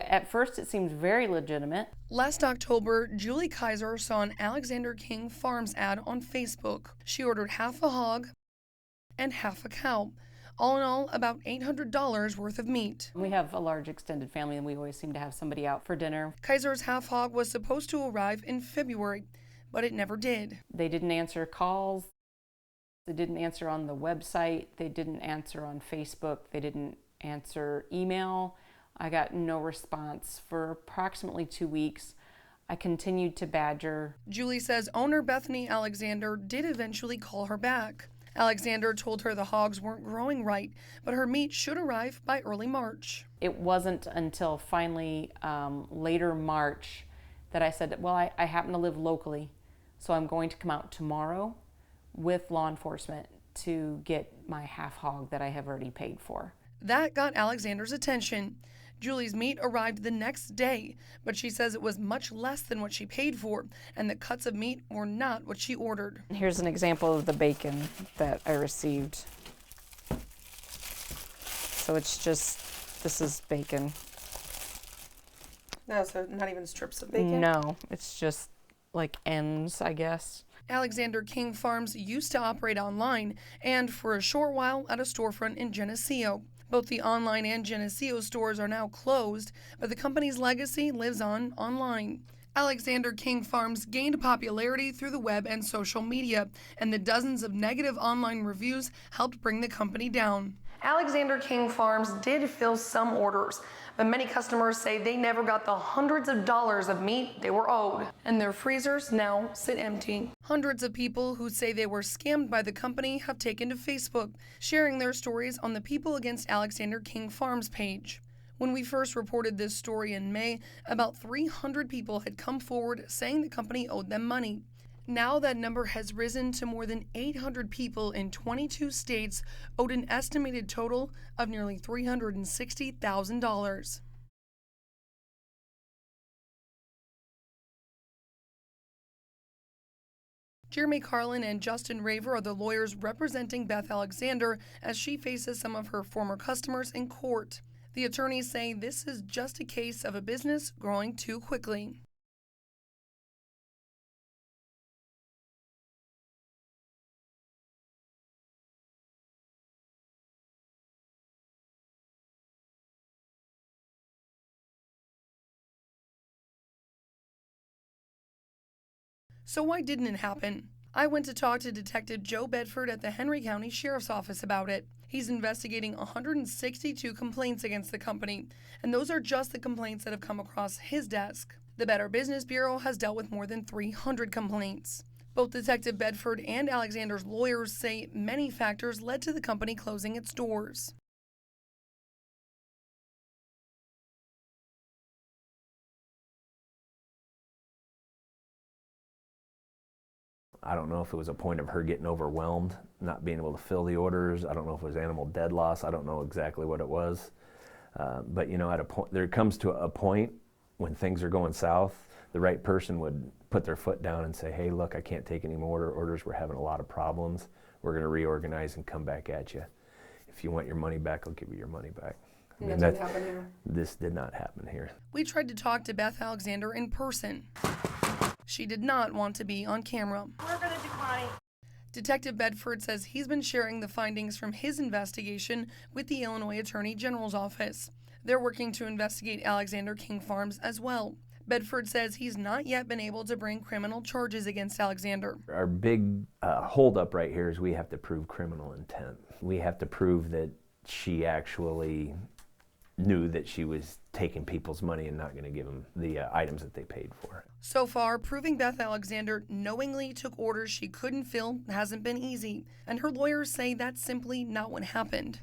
At first, it seemed very legitimate. Last October, Julie Kaiser saw an Alexander King Farms ad on Facebook. She ordered half a hog and half a cow. All in all, about $800 worth of meat. We have a large extended family and we always seem to have somebody out for dinner. Kaiser's half hog was supposed to arrive in February, but it never did. They didn't answer calls. They didn't answer on the website. They didn't answer on Facebook. They didn't answer email. I got no response for approximately 2 weeks. I continued to badger. Julie says owner Bethany Alexander did eventually call her back. Alexander told her the hogs weren't growing right, but her meat should arrive by early March. It wasn't until finally later March that I said, well, I happen to live locally, so I'm going to come out tomorrow with law enforcement to get my half hog that I have already paid for. That got Alexander's attention. Julie's meat arrived the next day, but she says it was much less than what she paid for, and the cuts of meat were not what she ordered. Here's an example of the bacon that I received. So it's just, this is bacon. No, so not even strips of bacon? No, it's just like ends, I guess. Alexander King Farms used to operate online and for a short while at a storefront in Geneseo. Both the online and Geneseo stores are now closed, but the company's legacy lives on online. Alexander King Farms gained popularity through the web and social media, and the dozens of negative online reviews helped bring the company down. Alexander King Farms did fill some orders, but many customers say they never got the hundreds of dollars of meat they were owed, and their freezers now sit empty. Hundreds of people who say they were scammed by the company have taken to Facebook, sharing their stories on the People Against Alexander King Farms page. When we first reported this story in May, about 300 people had come forward saying the company owed them money. Now that number has risen to more than 800 people in 22 states owed an estimated total of nearly $360,000. Jeremy Carlin and Justin Raver are the lawyers representing Beth Alexander as she faces some of her former customers in court. The attorneys say this is just a case of a business growing too quickly. So why didn't it happen? I went to talk to Detective Joe Bedford at the Henry County Sheriff's Office about it. He's investigating 162 complaints against the company, and those are just the complaints that have come across his desk. The Better Business Bureau has dealt with more than 300 complaints. Both Detective Bedford and Alexander's lawyers say many factors led to the company closing its doors. I don't know if it was a point of her getting overwhelmed, not being able to fill the orders. I don't know if it was animal dead loss. I don't know exactly what it was. But you know, at a point, there comes to a point when things are going south, the right person would put their foot down and say, hey, look, I can't take any more orders. We're having a lot of problems. We're going to reorganize and come back at you. If you want your money back, I'll give you your money back. I mean, that didn't happen here. This did not happen here. We tried to talk to Beth Alexander in person. She did not want to be on camera. We're going to decline. Detective Bedford says he's been sharing the findings from his investigation with the Illinois Attorney General's office. They're working to investigate Alexander King Farms as well. Bedford says he's not yet been able to bring criminal charges against Alexander. Our big holdup right here is we have to prove criminal intent. We have to prove that she actually knew that she was taking people's money and not going to give them the items that they paid for. So far, proving Beth Alexander knowingly took orders she couldn't fill hasn't been easy, and her lawyers say that's simply not what happened.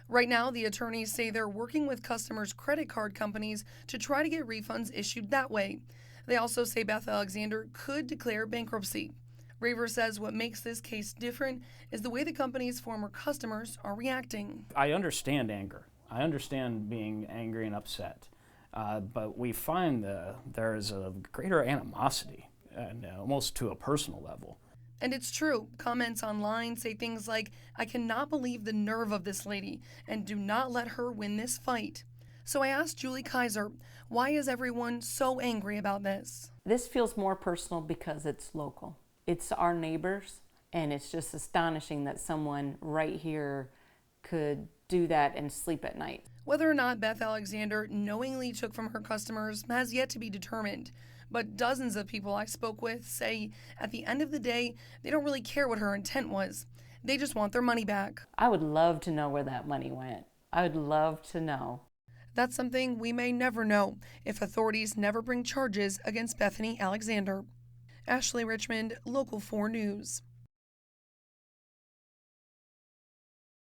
Right now, the attorneys say they're working with customers' credit card companies to try to get refunds issued that way. They also say Beth Alexander could declare bankruptcy. Raver says what makes this case different is the way the company's former customers are reacting. I understand anger. I understand being angry and upset. But we find there is a greater animosity and almost to a personal level. And it's true. Comments online say things like, "I cannot believe the nerve of this lady," and "do not let her win this fight." So I asked Julie Kaiser, why is everyone so angry about this? This feels more personal because it's local. It's our neighbors, and it's just astonishing that someone right here could do that and sleep at night. Whether or not Beth Alexander knowingly took from her customers has yet to be determined. But dozens of people I spoke with say at the end of the day, they don't really care what her intent was. They just want their money back. I would love to know where that money went. I would love to know. That's something we may never know if authorities never bring charges against Bethany Alexander. Ashley Richmond, Local 4 News.